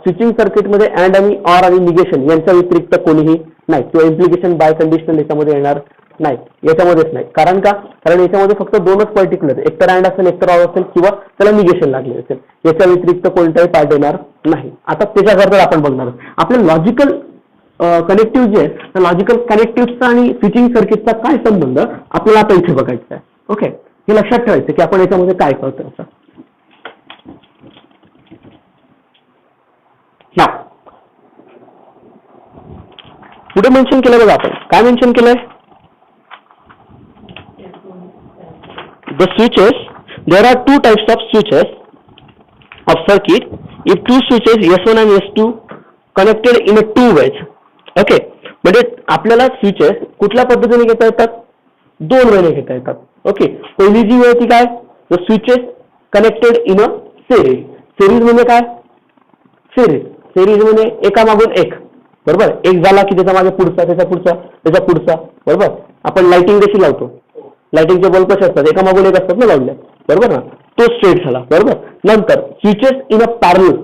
स्विचिंग सर्किटमध्ये अँड आणि ऑर आणि निगेशन यांच्या व्यतिरिक्त कोणीही नाही किंवा इम्प्लिकेशन बाय कंडिशनल याच्यामध्ये येणार नाही. याच्यामध्येच नाही. कारण का कारण याच्यामध्ये फक्त दोनच पर्टिक्युलर एकतर अँड असेल एकतर ऑर असेल किंवा त्याला निगेशन लागले असेल. याच्या व्यतिरिक्त कोणताही पार्ट येणार नाही. आता त्याच्याकरता आपण बघणार आपलं लॉजिकल कनेक्टिव्ह जे आहे तर लॉजिकल कनेक्टिव्हचा आणि स्विचिंग सर्किटचा काय संबंध आपल्याला आता इथे बघायचा आहे. ओके. हे लक्षात ठेवायचं की आपण याच्यामध्ये काय करतो असं. पुढे मेन्शन केलं बघा आपण काय मेन्शन केलंय the switches there are two types of switches of circuit if two switches S1 आणि S2 connected in a two ways. Okay. म्हणजे आपल्याला स्विचेस कुठल्या पद्धतीने घेता येतात दोन वेळेने घेता येतात. ओके. पहिली जी वेळ ती काय the switches connected in a series. Series म्हणजे काय सिरीज म्हणजे एकामागून एक. बरोबर. एक झाला की त्याचा मागे पुढचा त्याचा पुढचा त्याचा पुढचा. बरोबर. आपण लाइटिंग कशी लावतो लाइटिंगचे बल्ब कसे असतात एकामागून एक असतात ना लावले. बरोबर ना. तो स्ट्रेट झाला. बरोबर. नंतर switches in a parallel.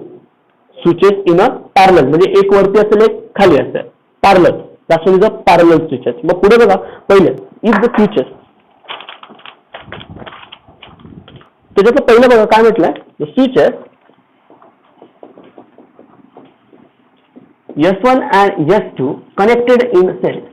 Switches in a parallel म्हणजे एक वरती असेल एक खाली असेल parallel. That's is a parallel switches. मग पुढे बघा पहिले इफ द स्विचेस त्याच्याचं पहिलं बघा काय म्हटलंय the switches S1 and S2 connected in series.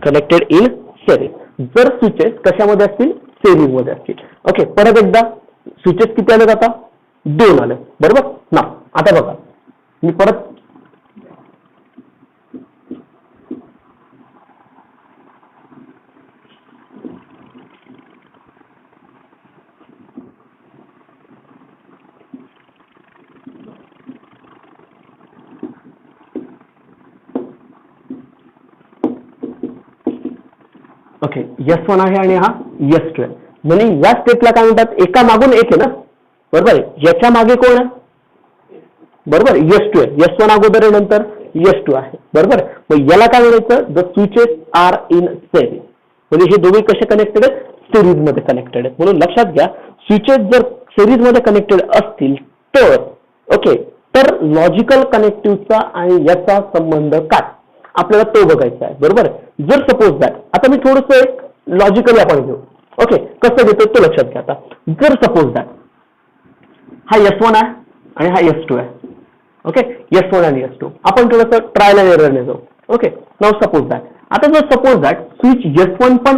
Connected in series. जर स्विचेस कशामध्ये असतील सेरीज मध्ये असतील. ओके. परत एकदा स्विचेस किती आले आता दोन आले. बरोबर ना. आता बघा मी परत ओके. S1 आहे आणि हा S2 आहे. म्हणजे या स्टेटला काय म्हणतात एका मागून एक आहे ना. बरोबर आहे. याच्या मागे कोण आहे बरोबर S2 आहे. S1 अगोदर आहे नंतर S2 आहे. बरोबर. मग याला काय म्हणायचं the switches are in series. म्हणजे हे दोघे कसे कनेक्टेड आहेत सिरीज मध्ये कनेक्टेड आहेत. म्हणून लक्षात घ्या स्विचेस जर सिरीज मध्ये कनेक्टेड असतील तर ओके तर लॉजिकल कनेक्टिव्हचा आणि याचा संबंध काय आपल्याला तो बघायचा आहे. बरोबर. जर सपोज दॅट आता मी थोडंसं एक लॉजिकली आपण घेऊ. ओके. कसं घेतो तो लक्षात घ्या. आता जर सपोज दॅट हा S1 आहे आणि हा S2 आहे. ओके. S1 आणि S2 आपण थोडंसं ट्रायल अँड एररने जाऊ. ओके. नाउ सपोज दॅट आता जर सपोज दॅट स्विच S1 पण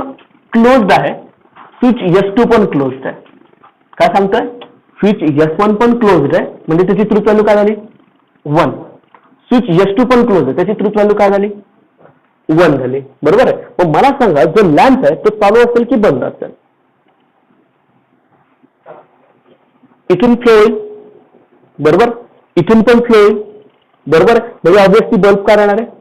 क्लोज्ड आहे स्विच S2 पण क्लोज्ड आहे. काय सांगतोय? स्विच S1 पण क्लोज्ड आहे, म्हणजे त्याची ट्रुथ व्हॅल्यू काय झाली? 1. स्विच S2 पण क्लोज आहे, त्याची ट्रुथ व्हॅल्यू काय झाली? 1 झाली. बरोबर आहे. पण मला सांगा, जो लॅम्प आहे तो चालू असेल की बंद असेल? इथून फ्लो होईल, बरोबर, इथून पण फ्लो होईल, बरोबर. म्हणजे ऑब्विसली बल्ब काय राहणार आहे?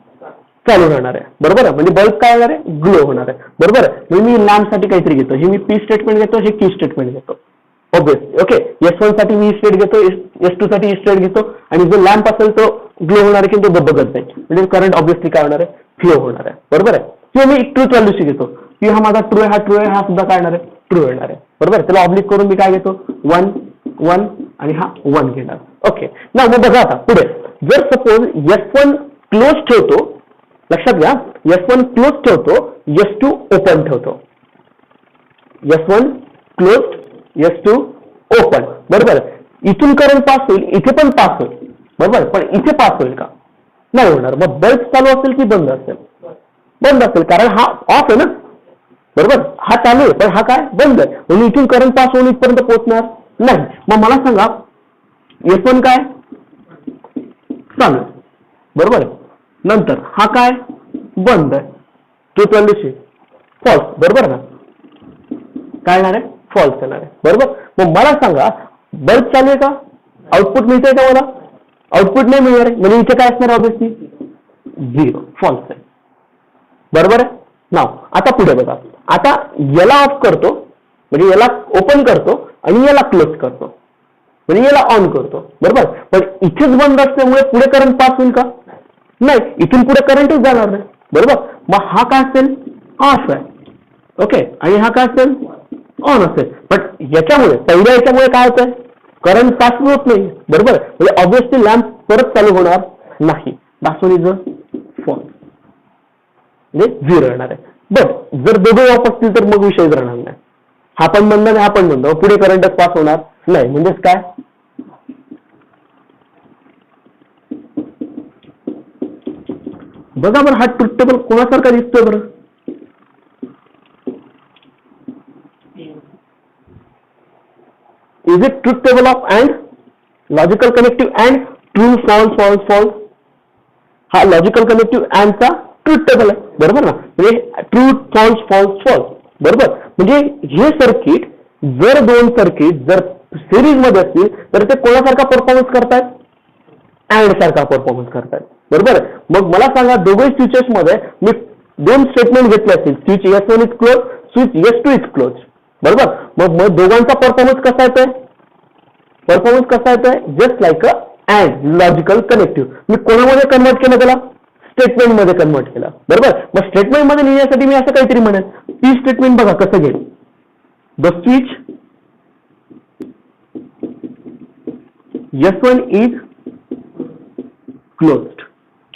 चालू राहणार आहे, बरोबर आहे. म्हणजे बल्ब काय होणार आहे? ग्लो होणार आहे, बरोबर आहे. म्हणजे मी लॅम्प साठी काहीतरी घेतो, हे मी पी स्टेटमेंट घेतो, हे क्यू स्टेटमेंट घेतो, ऑब्विसली. ओके, S1 साठी मी स्टेट घेतो, S2 साठी स्टेट घेतो, आणि जो लॅम्प असेल तो ग्लो होणार आहे की तो बघत जाईल, म्हणजे करंट ऑब्विसली काय होणार आहे? फ्लो होणार आहे, बरोबर आहे. किंवा मी ट्रूथ व्हॅल्यूशी घेतो की हा माझा ट्रू आहे, हा ट्रू आहे, हा सुद्धा काय येणार आहे? ट्रू येणार आहे, बरोबर. त्याला ऑब्लिक करून मी काय घेतो? 1 1 आणि हा 1 घेणार. ओके, ना मग बघा आता पुढे, जर सपोज S1 क्लोज ठेवतो, लक्षात घ्या, S1 क्लोज ठेवतो, S2 ओपन ठेवतो. S1 क्लोज, S2 ओपन, बरोबर. इथून करंट पास होईल, इथे पण पास होईल, बरोबर. पण इथे पास होईल का? नाही होणार. मग बल्ब चालू असेल की बंद असेल? बंद असेल, कारण हा ऑफ आहे ना, बरोबर. हा चालू आहे पण हा काय? बंद आहे. म्हणून इथून करंट पास होऊन इथपर्यंत पोहोचणार नाही. मग मला सांगा, S1 काय? चालू आहे, बरोबर. नंतर हा काय? बंद आहे. ट्रूथ व्हॅल्यूशी फॉल्स, बरोबर ना. काय येणार आहे? फॉल्स येणार आहे, बरोबर. मग मला सांगा, बल्ब चालू आहे का? आउटपुट मिळतंय का मला? आउटपुट नाही मिळणार आहे, म्हणजे इथे काय असणार? ऑब्विसली 0, फॉल्स आहे, बरोबर आहे. नाव आता पुढे बघा, आता याला ऑफ करतो, म्हणजे याला ओपन करतो, आणि याला क्लोज करतो, म्हणजे याला ऑन करतो, बरोबर. पण इथेच बंद असल्यामुळे पुढे करंट पास होईल का? नाही, इथून पुढे करंटच जाणार नाही, बरोबर. मग हा काय असेल? ऑफ आहे, ओके. आणि हा काय असेल? ऑन असेल. पण याच्यामुळे, पहिल्या याच्यामुळे काय होतंय? करंट पास होत नाही, बरोबर. म्हणजे ऑब्विसली लॅम्प परत चालू होणार नाही. दाखवून इज फॉल्स, म्हणजे 0 येणार आहे. बट जर दोघे ऑफ असतील तर मग विषयच राहणार नाही. हा पण बंद आणि हा पण बंद, पुढे करंटच पास होणार नाही. म्हणजेच काय? बघा बरं, हा ट्रुथ टेबल कोणासारखा दिसतोय बरं? Is it truth table of and? Logical connective and true false false false. हा लॉजिकल कनेक्टिव्ह अँडचा ट्रुथ टेबल आहे, बरोबर ना. म्हणजे ट्रू फॉल्स फॉल्स फॉल्स, बरोबर. म्हणजे हे सर्किट, जर दोन सर्किट जर सिरीज मध्ये असतील तर ते कोणासारखा परफॉर्मन्स करतात? अँड सारखा परफॉर्मन्स करतात, बरोबर. मग मला सांगा, दोघे स्विचेस मध्ये मी दोन स्टेटमेंट घेतले असतील, switch S1 is close, switch S2 is close, बरोबर. मग दोघांचा परफॉर्मन्स कसा येतोय? परफॉर्मन्स कसा येतोय? Just like a and logical connective. मी कोणामध्ये कन्वर्ट केलं त्याला? स्टेटमेंट मध्ये कन्वर्ट केला, बरोबर. मग स्टेटमेंट मध्ये लिहिण्यासाठी मी असं काहीतरी म्हणेन, पी स्टेटमेंट बघा कसं घेईल. The switch S1 is closed.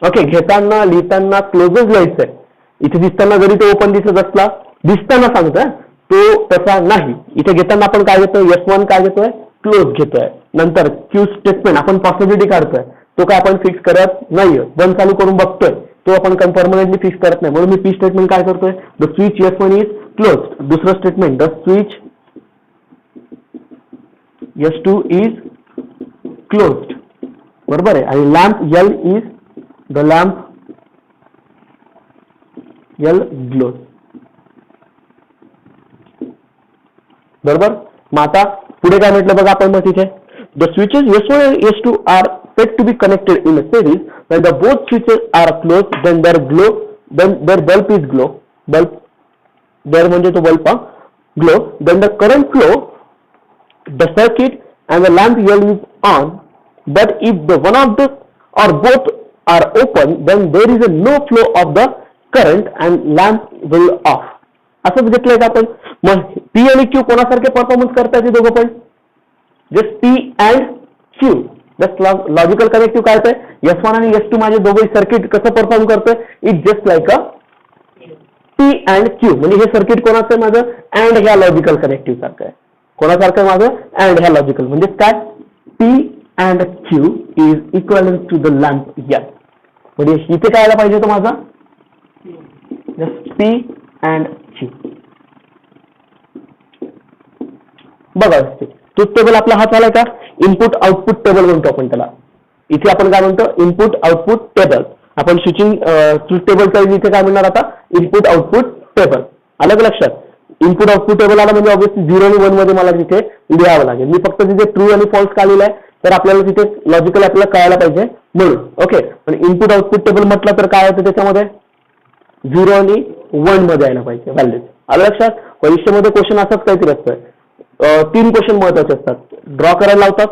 Okay, घेताना लिहिताना क्लोजच लिहायचंय. इथे दिसताना जरी तो ओपन दिसत असला, दिसताना सांगतोय, तो तसा नाही. इथे घेताना आपण काय घेतोय? S1 काय घेतोय? क्लोज घेतोय. नंतर क्यू स्टेटमेंट आपण पॉसिबिलिटी काढतोय, तो काय आपण फिक्स करत नाहीये, बंद चालू करून बघतोय, तो आपण परमनंटली फिक्स करत नाही. म्हणून मी पी स्टेटमेंट काय करतोय? The switch S1 is closed. दुसरं statement, the switch S2 is closed, बरोबर आहे. आणि lamp L is, the lamp L glows, बरोबर. मग आता पुढे काय म्हटलं बघा आपण, मग तिथे the switches S1 and S2 are set to be connected in a series when the both switches are closed, then their bulb is glow. Bulb there म्हणजे तो bulb glow. Then the current flow, the circuit and the lamp L is on. But if the one of the or both are open, then there is a no flow of the current and lamp will off. असंच घेतलंय का आपण? मग P आणि Q कोणासारखे performance करतात हे दोघं पण? Just P and Q. Just logical connective काय आहे? S1 आणि S2 माझे दोघे सर्किट कसं परफॉर्म करतोय? It just like a P and Q. म्हणजे हे सर्किट कोणाचं आहे माझं? अँड ह्या लॉजिकल कनेक्टिव्ह सारखं आहे. कोणासारखं आहे माझं? अँड ह्या लॉजिकल. म्हणजे काय? P and Q is equivalent to the lamp L. म्हणजे इथे काय आला पाहिजे तो माझा? Just P and Q. बघा ट्रुथ टेबल आपला हा झालाय का, इनपुट आउटपुट टेबल म्हणतो आपण त्याला. इथे आपण काय म्हणतो, इनपुट आउटपुट टेबल. आपण स्विचिंग ट्रुथ टेबलचा इथे काय म्हणणार आता, इनपुट आउटपुट टेबल. अलग लक्षात, इनपुट आउटपुट टेबल आला म्हणजे ऑब्व्हियसली 0 आणि 1 मध्ये मला तिथे लिहावं लागेल. मी फक्त तिथे ट्रू आणि फॉल्स का लिहिलंय, तर आपल्याला तिथे लॉजिकली आपल्याला कळायला पाहिजे म्हणून. ओके, पण इनपुट आउटपुट टेबल म्हटलं तर काय होतं त्याच्यामध्ये 0 आणि 1 मध्ये यायला पाहिजे व्हॅल्यूज. आलं लक्षात. परीक्षेमध्ये क्वेश्चन असंच काहीतरी असतं. 3 क्वेश्चन महत्वाचे असतात. ड्रॉ करायला लावतात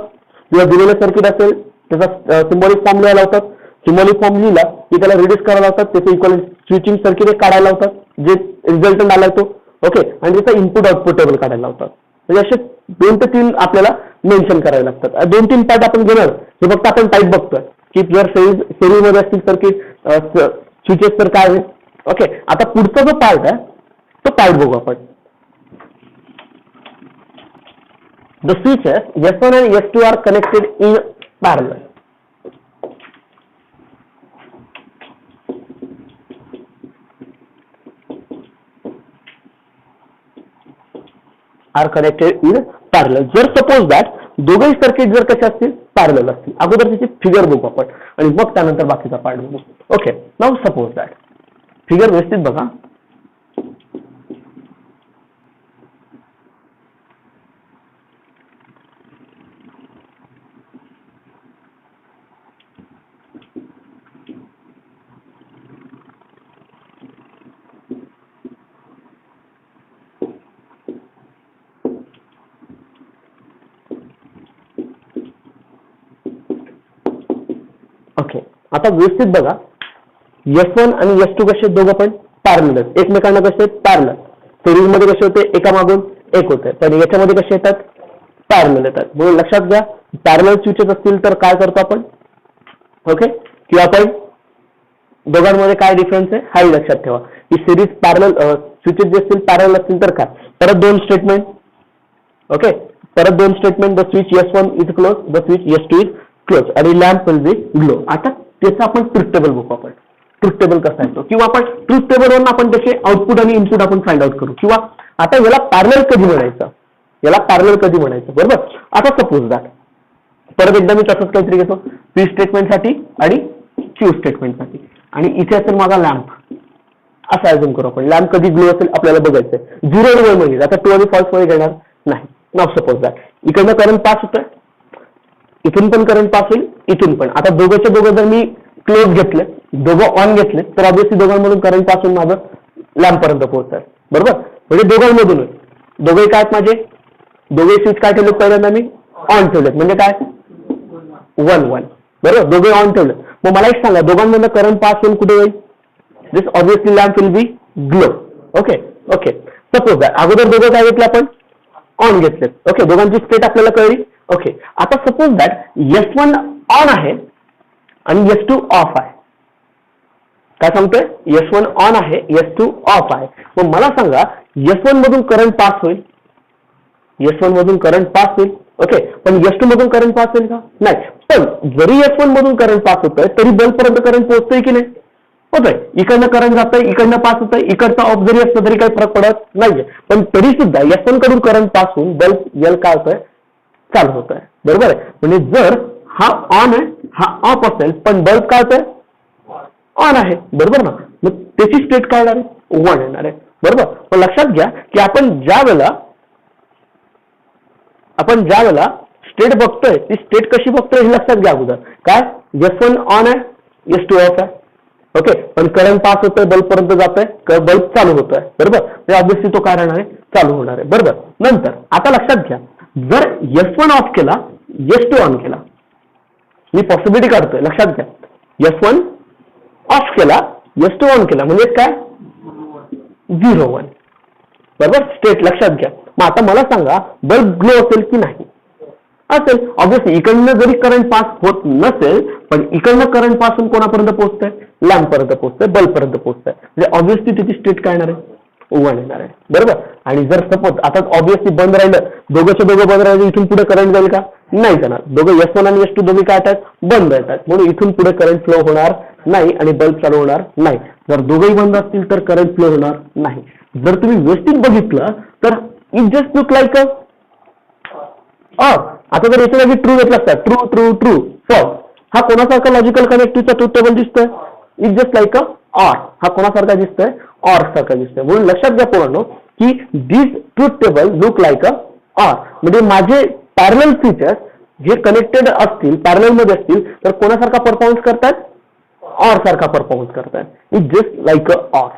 किंवा दिलेलं सर्किट असेल त्याचा सिम्बॉलिक फॉर्म लिहायला लावतात. सिम्बॉलिक फॉर्म लिहिला की त्याला रिड्यूस करायला लावतात, त्याचे इक्वल स्विचिंग सर्किट काढायला लावतात जे रिझल्टंट आलाय तो. ओके, आणि त्याचा इनपुट आउटपुट टेबल काढायला लावतात. म्हणजे असे 2 ते 3 आपल्याला मेन्शन करायला लागतात. 2-3 पार्ट आपण घेणार, हे फक्त आपण टाईप बघतोय की जर सेरीज मध्ये असतील सर्किट स्विचेस तर काय. ओके, आता पुढचा जो पार्ट आहे तो पार्ट बघू आपण. The switches S1 and S2 are connected in parallel. Are connected in parallel. जर सपोज दॅट दोघेही सर्किट जर कसे असतील, पॅरलल असतील. अगोदर त्याची फिगर बघू आपण आणि मग त्यानंतर बाकीचा पार्ट बघू. Okay, now suppose that figure व्यवस्थित बघा. ओके, आता व्यवस्थित बघा. S1 आणि S2 कसे दोघं पण पॅरलल, एकमेकांना कसे पॅरलल. सिरीज मध्ये कसे होते, एका मागून एक होते, पण याच्यामध्ये कसे येतात, पॅरलल येतात. म्हणून लक्षात घ्या, पॅरलल स्विचेस असतील तर काय करतो आपण. ओके, किंवा आपण दोघांमध्ये काय डिफरन्स आहे हाही लक्षात ठेवा. की सिरीज पॅरलल स्विचेस जे असतील पॅरलल असतील तर काय. परत 2 स्टेटमेंट. ओके, परत 2 statement. The switch S1 is close, the switch S2 is close आणि लॅम्प विल बी ग्लो. आता त्याचं आपण ट्रुथ टेबल बघू. आपण ट्रुथ टेबल कसा येतो, किंवा आपण ट्रुथ टेबलवरून आपण त्याचे आउटपुट आणि इनपुट आपण फाइंड आउट करू. किंवा आता याला पॅरलल कधी म्हणायचं, याला पॅरलल कधी म्हणायचं, बरोबर. आता सपोज दॅट परत एकदा मी तसंच काहीतरी घेतो, P स्टेटमेंटसाठी आणि Q स्टेटमेंटसाठी, आणि इथे असेल माझा लॅम्प. असं अजून करू आपण. लॅम्प कधी ग्लो असेल आपल्याला बघायचंय. 0 आणि 1 मध्ये. आता ट्रू आणि फॉल्स मध्ये घेणार नाही. नाव सपोज दॅट इकडनं करंट पास होतोय, इथून पण करंट पास होईल, इथून पण. आता दोघंचे दोघं जर मी क्लोज घेतले, दोघं ऑन घेतले, तर ऑब्व्हियसली दोघांमधून करंट पास होऊन माझं लॅम्प पर्यंत पोहोचतात, बरोबर. म्हणजे दोघांमधून दोघे काय माझे दोघे स्विच काय ठेवलेत, पहिल्यांदा मी ऑन ठेवलेत, म्हणजे काय 1-1, बरोबर. दोघे ऑन ठेवले. मग मला एक सांगा, दोघांमधून करंट पास होऊन कुठे होईल, this obviously lamp will be glow. Okay okay, suppose that अगोदर दोघं काय घेतले आपण, ऑन घेतलेत. ओके, दोघांची स्टेट आपल्याला कळली. ओके, आता सपोज दॅट S1 ऑन आहे आणि S2 ऑफ आहे. काय सांगतोय, S1 ऑन आहे, S2 ऑफ आहे. मग मला सांगा S1 मधून करंट पास होईल, S1 मधून करंट पास होईल. ओके, पण S2 मधून करंट पास होईल का, नाही. पण जरी S1 मधून करंट पास होतोय तरी बल्ब पर्यंत करंट पोहोचतोय की नाही, होतोय. इकडनं करंट जातंय, इकडनं पास होतंय, इकडचा ऑफ जरी असतं तरी काही फरक पडत नाहीये. पण तरी सुद्धा S1 कडून करंट पास होऊन बल्ब L काय होतोय, चालू होत आहे, बरोबर आहे. म्हणजे जर हा ऑन आहे, हा ऑफ असेल, पण बल्ब काय होतोय, ऑन आहे, बरोबर ना. मग त्याची स्टेट काय येणार आहे, 1 येणार आहे, बरोबर. पण लक्षात घ्या की आपण ज्या वेळेला स्टेट बघतोय ती स्टेट कशी बघतोय हे लक्षात घ्या अगोदर. काय, S1 ऑन आहे, S2 ऑफ आहे. ओके, पण करंट पास होतोय, बल्ब पर्यंत जातोय, बल्ब चालू होतोय, बरोबर. म्हणजे ऑब्व्हियसली तो काय राहणार आहे, चालू होणार आहे, बरोबर. नंतर आता लक्षात घ्या, जर S1 ऑफ केला, S2 ऑन केला, मी पॉसिबिलिटी काढतोय, लक्षात घ्या. S1 ऑफ केला, S2 ऑन केला, म्हणजे काय 0-1, बरोबर. स्टेट लक्षात घ्या. मग आता मला सांगा बल्ब ग्लो असेल की नाही, असेल. ऑब्व्हियसली इकडनं जरी करंट पास होत नसेल, पण इकडनं करंट पास होऊन कोणापर्यंत पोहोचतंय, लॅम्प पर्यंत पोहोचतंय, बल्ब पर्यंत पोहोचतंय. म्हणजे ऑब्व्हियसली तिची स्टेट काय येणार आहे, 1 येणार आहे, बरोबर. आणि जर सपोज आता ऑब्व्हियसली बंद राहिलं, दोघंच्या दोघं बंद राहिलं, इथून पुढे करंट जाईल का, नाही जाणार. दोघं S1 आणि S2 दोघे काय आहेत, बंद येतात, म्हणून इथून पुढे करंट फ्लो होणार नाही आणि बल्ब चालू होणार नाही. जर दोघंही बंद असतील तर करंट फ्लो होणार नाही. जर तुम्ही व्यवस्थित बघितलं तर it just look like or. आता जर याच्या जागी ट्रू घेतला असता, ट्रू ट्रू ट्रू फॉल्स, हा कोणासारखा लॉजिकल कनेक्टिव्हचा ट्रूथ टेबल दिसतोय? It just like a or. हा कोणासारखा दिसतोय? ऑर सारखा दिसतोय. म्हणून लक्षात घ्या पोरांनो की this truth table look like a or. म्हणजे माझे पॅरलल फीचर्स जे कनेक्टेड असतील, पॅरलल मध्ये असतील, तर कोणासारखा परफॉर्मन्स करतात? ऑर सारखा परफॉर्मन्स करतात. It just like a or.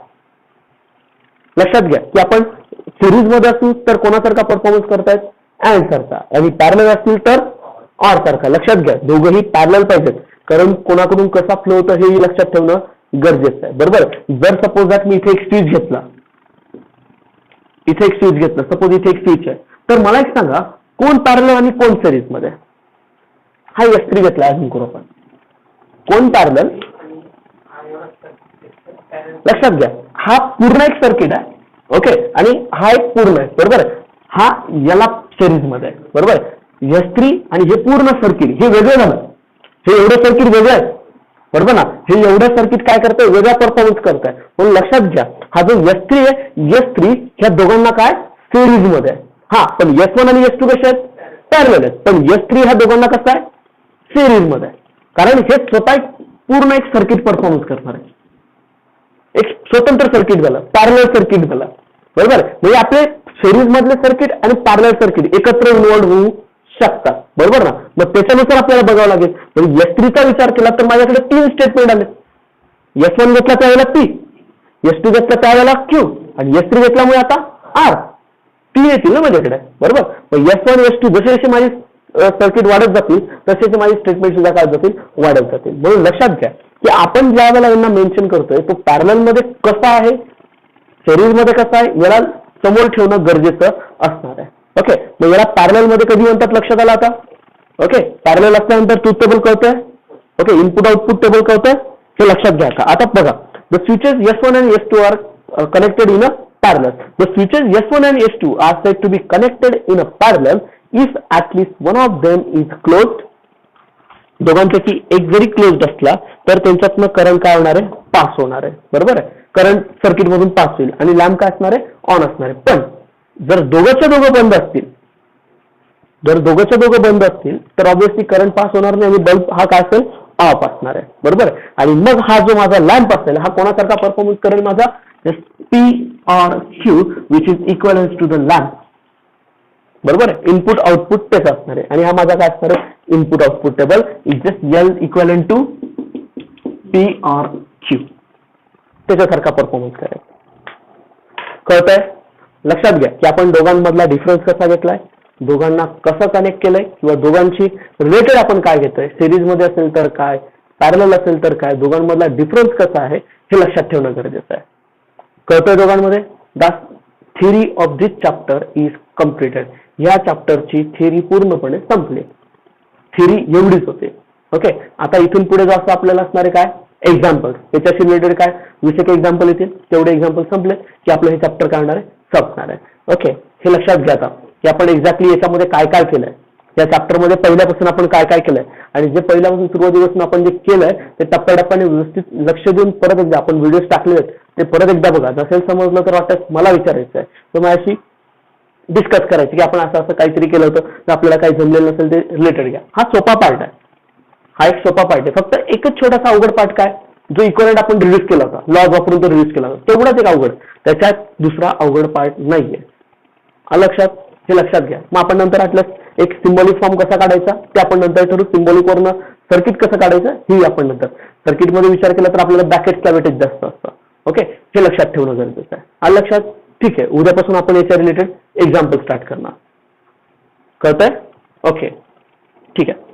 लक्षात घ्या की आपण सिरीज मध्ये असू तर कोणासारखा परफॉर्मन्स करतायत? अँड सारखा. आणि पॅरलल असतील तर ऑर सारखा. लक्षात घ्या दोघंही पॅरलल पाहिजेत, कारण कोणाकडून कसा फ्लो होतं हे लक्षात ठेवणं गरजेचं आहे. बरोबर. जर सपोज दॅट मी इथे एक स्विच घेतला, इथे एक स्विच घेतलं, सपोज इथे एक स्विच आहे, तर मला एक सांगा कोण पॅरलल आणि कोण सिरीज मध्ये? हा S3 घेतला अजून करू आपण. कोण पॅरलल? लक्षात घ्या हा पूर्ण एक सर्किट आहे. ओके. आणि हा एक पूर्ण आहे. बरोबर. हा याला सिरीज मध्ये आहे. बरोबर. S3 आणि हे पूर्ण सर्किट हे वेगळं झालं. हे एवढं सर्किट वेगळं आहे. बरोबर ना. हे एवढं सर्किट काय करतंय? वेगळा परफॉर्मन्स करतंय. म्हणून लक्षात घ्या हा जो S3 आहे, S3 ह्या दोघांना काय सिरीज मध्ये आहे. हा पण S1 आणि S2 कसे आहेत? पॅरलल आहेत. पण S3 ह्या दोघांना कसं आहे? सिरीज मध्ये आहे. कारण हे स्वतः पूर्ण एक सर्किट परफॉर्मन्स करणार आहे. एक स्वतंत्र सर्किट झालं, पॅरलल सर्किट झालं. बरोबर. म्हणजे आपले सिरीज मधले सर्किट आणि पॅरलल सर्किट एकत्र इन्व्हॉल्व होऊ शकतात. बरोबर ना. मग त्याच्यानुसार आपल्याला बघावं लागेल. म्हणजे S3चा विचार केला तर माझ्याकडे 3 स्टेटमेंट आले. S1 घेतला त्यावेळेला P, S2 घेतला त्यावेळेला Q आणि S3 घेतल्यामुळे आता R. 3 येतील ना माझ्याकडे. बरोबर. मग S1 S2 जसे जसे माझे सर्किट वाढत जातील तसे माझे स्टेटमेंट सुद्धा काय जातील? वाढत जातील. म्हणून लक्षात घ्या की आपण ज्या वेळेला यांना मेन्शन करतोय तो पॅरलल मध्ये कसा आहे, सिरीज मध्ये कसा आहे, याला समोर ठेवणं गरजेचं असणार आहे. ओके. मग याला पॅरलल मध्ये कधी म्हणतात लक्षात आलं आता? ओके. पॅरलल असल्यानंतर ट्रूथ टेबल कळतंय. ओके. इनपुट आउटपुट टेबल कळतंय. हे लक्षात घ्या. आता बघा the switches S1 and S2 are connected in a parallel. The switches S1 and S2 are said to be connected in a parallel if at least one of them is closed. दोघांपैकी एक जरी closed असला तर त्यांच्यातनं current काय होणार आहे? Pass होणार आहे. बरोबर आहे. करंट सर्किट मधून पास होईल आणि लॅम्प काय असणार आहे? ऑन असणार आहे. पण जर दोघंच्या दोघं बंद असतील, जर दोघंच्या दोघं बंद असतील तर ऑब्व्हियसली करंट पास होणार नाही आणि बल्ब हा काय असेल? ऑफ असणार आहे. बरोबर. आणि मग हा जो माझा लॅम्प असेल हा कोणासारखा परफॉर्मन्स करेल? माझा P or Q which is equivalent to the lamp. बरोबर. इनपुट आउटपुट तेच असणार आहे आणि हा माझा काय असणार आहे? Input output table is just L equivalent to P or Q. त्याच्यासारखा परफॉर्मन्स करेल. कळतंय? लक्षात घ्या की आपण दोघांमधला डिफरन्स कसा घेतलाय, दोघांना कसं कनेक्ट केलंय किंवा दोघांची रिलेटेड आपण काय घेतोय, सिरीज मध्ये असेल तर काय, पॅरलल असेल तर काय, दोघांमधला डिफरन्स कसा आहे हे लक्षात ठेवणं गरजेचं आहे. कळतंय दोघांमध्ये? The theory of this chapter is completed. या चॅप्टरची थिअरी पूर्णपणे संपली. थिअरी एवढीच होते. ओके. आता इथून पुढे जास्त आपल्याला असणारे काय? एक्झाम्पल. याच्याशी रिलेटेड काय 20 एक्झाम्पल येतील. तेवढे एक्झाम्पल संपले की आपलं हे चॅप्टर काय होणार आहे? संपणार आहे. ओके. हे लक्षात घ्या आता की आपण एक्झॅक्टली याच्यामध्ये काय काय केलंय, या चॅप्टरमध्ये पहिल्यापासून आपण काय काय केलंय आणि जे पहिल्यापासून सुरुवातीपासून आपण जे केलंय ते टप्प्याटप्प्याने व्यवस्थित लक्ष देऊन परत एकदा आपण व्हिडिओज टाकले आहेत ते परत एकदा बघा. नसेल समजलं तर वाटतं मला विचारायचं आहे तर माझ्याशी डिस्कस करायचं की आपण असं असं काहीतरी केलं होतं तर आपल्याला काही जमलेलं नसेल ते रिलेटेड घ्या. हा सोपा पार्ट आहे. हा एक सोपा पार्ट आहे. फक्त एकच छोटासा अवघड पार्ट काय, जो इक्वलंट आपण रिड्यूस केला होता, लॉज वापरून तो रिड्यूस केला होता, तेवढाच एक अवघड. त्याच्यात दुसरा अवघड पार्ट नाहीये. लक्षात? हे लक्षात घ्या. मग आपण नंतर आठलं एक सिम्बॉलिक फॉर्म कसा काढायचा ते आपण नंतर ठरवू. सिम्बॉलिक वरनं सर्किट कसं काढायचं ही आपण नंतर. सर्किट मध्ये विचार केला तर आपल्याला ब्रॅकेट्सला वेटेज जास्त असतं. ओके. हे लक्षात ठेवणं गरजेचं आहे. आलं लक्षात? ठीक आहे. उद्यापासून आपण याच्या रिलेटेड एक्झाम्पल स्टार्ट करणार. कळतंय? ओके. ठीक आहे.